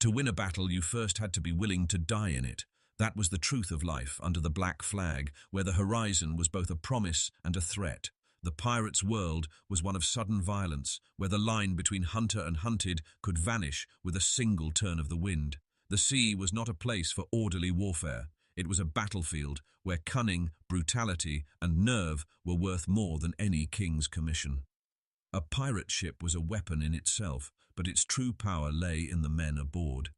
To win a battle, you first had to be willing to die in it. That was the truth of life under the black flag, where the horizon was both a promise and a threat. The pirates' world was one of sudden violence, where the line between hunter and hunted could vanish with a single turn of the wind. The sea was not a place for orderly warfare. It was a battlefield where cunning, brutality, and nerve were worth more than any king's commission. A pirate ship was a weapon in itself, but its true power lay in the men aboard.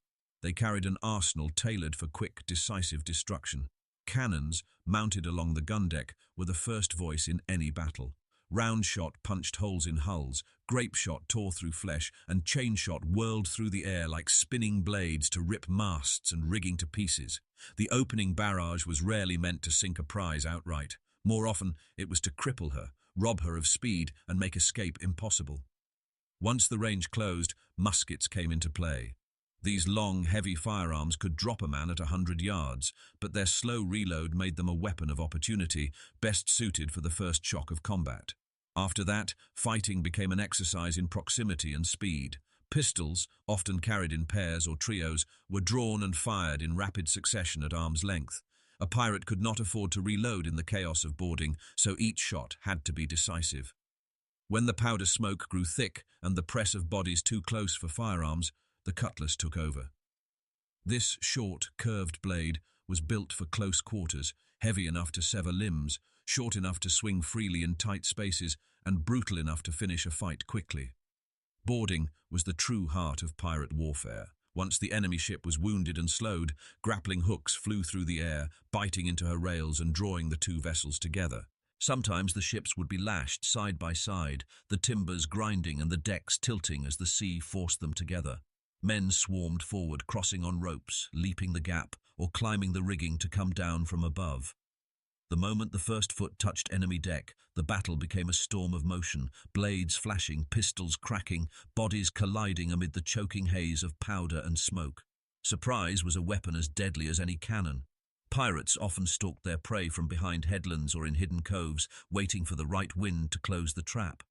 They carried an arsenal tailored for quick, decisive destruction. Cannons, mounted along the gun deck, were the first voice in any battle. Round shot punched holes in hulls, grape shot tore through flesh, and chain shot whirled through the air like spinning blades to rip masts and rigging to pieces. The opening barrage was rarely meant to sink a prize outright. More often, it was to cripple her, rob her of speed, and make escape impossible. Once the range closed, muskets came into play. These long, heavy firearms could drop a man at 100 yards, but their slow reload made them a weapon of opportunity, best suited for the first shock of combat. After that, fighting became an exercise in proximity and speed. Pistols, often carried in pairs or trios, were drawn and fired in rapid succession at arm's length. A pirate could not afford to reload in the chaos of boarding, so each shot had to be decisive. When the powder smoke grew thick and the press of bodies too close for firearms, the cutlass took over. This short, curved blade was built for close quarters, heavy enough to sever limbs, short enough to swing freely in tight spaces, and brutal enough to finish a fight quickly. Boarding was the true heart of pirate warfare. Once the enemy ship was wounded and slowed, grappling hooks flew through the air, biting into her rails and drawing the two vessels together. Sometimes the ships would be lashed side by side, the timbers grinding and the decks tilting as the sea forced them together. Men swarmed forward, crossing on ropes, leaping the gap, or climbing the rigging to come down from above. The moment the first foot touched enemy deck, the battle became a storm of motion, blades flashing, pistols cracking, bodies colliding amid the choking haze of powder and smoke. Surprise was a weapon as deadly as any cannon. Pirates often stalked their prey from behind headlands or in hidden coves, waiting for the right wind to close the trap.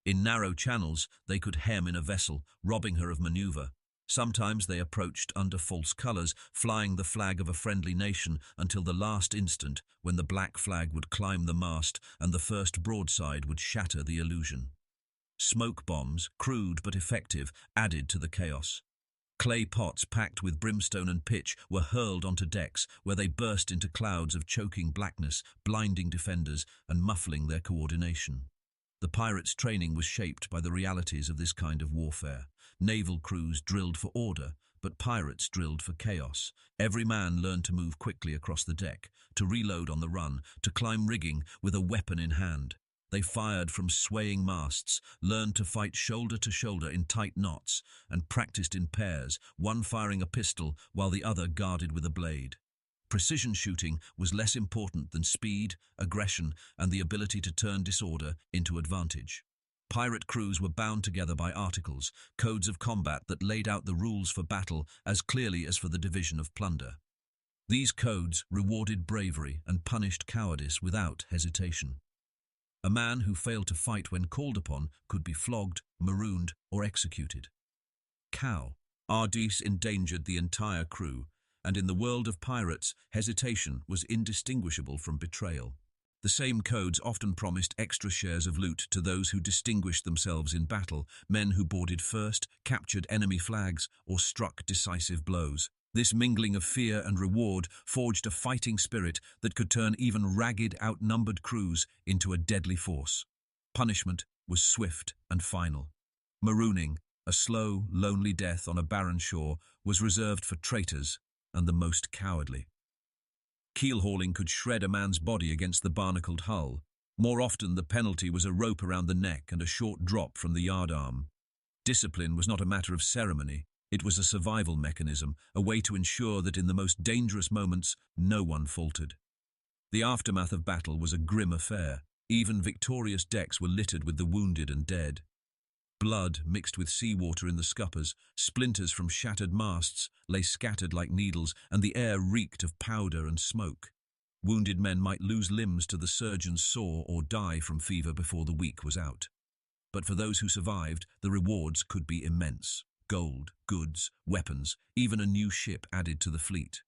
In narrow channels, they could hem in a vessel, robbing her of maneuver. Sometimes they approached under false colors, flying the flag of a friendly nation until the last instant when the black flag would climb the mast and the first broadside would shatter the illusion. Smoke bombs, crude but effective, added to the chaos. Clay pots packed with brimstone and pitch were hurled onto decks, where they burst into clouds of choking blackness, blinding defenders and muffling their coordination. The pirates' training was shaped by the realities of this kind of warfare. Naval crews drilled for order, but pirates drilled for chaos. Every man learned to move quickly across the deck, to reload on the run, to climb rigging with a weapon in hand. They fired from swaying masts, learned to fight shoulder to shoulder in tight knots, and practiced in pairs, one firing a pistol while the other guarded with a blade. Precision shooting was less important than speed, aggression, and the ability to turn disorder into advantage. Pirate crews were bound together by articles, codes of combat that laid out the rules for battle as clearly as for the division of plunder. These codes rewarded bravery and punished cowardice without hesitation. A man who failed to fight when called upon could be flogged, marooned, or executed. Cow. Ardis endangered the entire crew, and in the world of pirates, hesitation was indistinguishable from betrayal. The same codes often promised extra shares of loot to those who distinguished themselves in battle, men who boarded first, captured enemy flags, or struck decisive blows. This mingling of fear and reward forged a fighting spirit that could turn even ragged, outnumbered crews into a deadly force. Punishment was swift and final. Marooning, a slow, lonely death on a barren shore, was reserved for traitors and the most cowardly. Keel-hauling could shred a man's body against the barnacled hull. More often, the penalty was a rope around the neck and a short drop from the yardarm. Discipline was not a matter of ceremony. It was a survival mechanism, a way to ensure that in the most dangerous moments, no one faltered. The aftermath of battle was a grim affair. Even victorious decks were littered with the wounded and dead. Blood mixed with seawater in the scuppers, splinters from shattered masts lay scattered like needles, and the air reeked of powder and smoke. Wounded men might lose limbs to the surgeon's saw or die from fever before the week was out. But for those who survived, the rewards could be immense. gold, goods, weapons, even a new ship added to the fleet.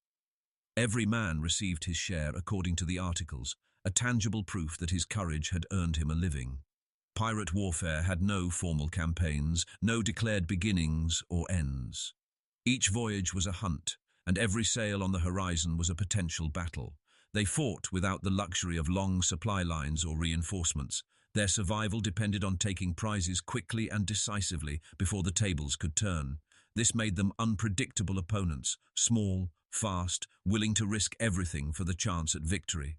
Every man received his share according to the articles, a tangible proof that his courage had earned him a living. Pirate warfare had no formal campaigns, no declared beginnings or ends. Each voyage was a hunt, and every sail on the horizon was a potential battle. They fought without the luxury of long supply lines or reinforcements. Their survival depended on taking prizes quickly and decisively before the tables could turn. This made them unpredictable opponents, small, fast, willing to risk everything for the chance at victory.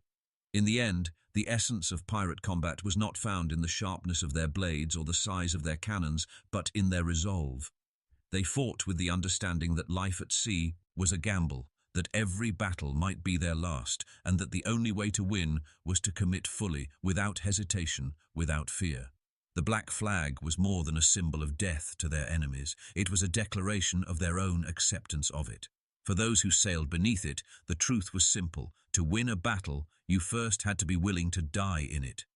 In the end, the essence of pirate combat was not found in the sharpness of their blades or the size of their cannons, but in their resolve. They fought with the understanding that life at sea was a gamble, that every battle might be their last, and that the only way to win was to commit fully, without hesitation, without fear. The black flag was more than a symbol of death to their enemies. It was a declaration of their own acceptance of it. For those who sailed beneath it, the truth was simple. To win a battle, you first had to be willing to die in it.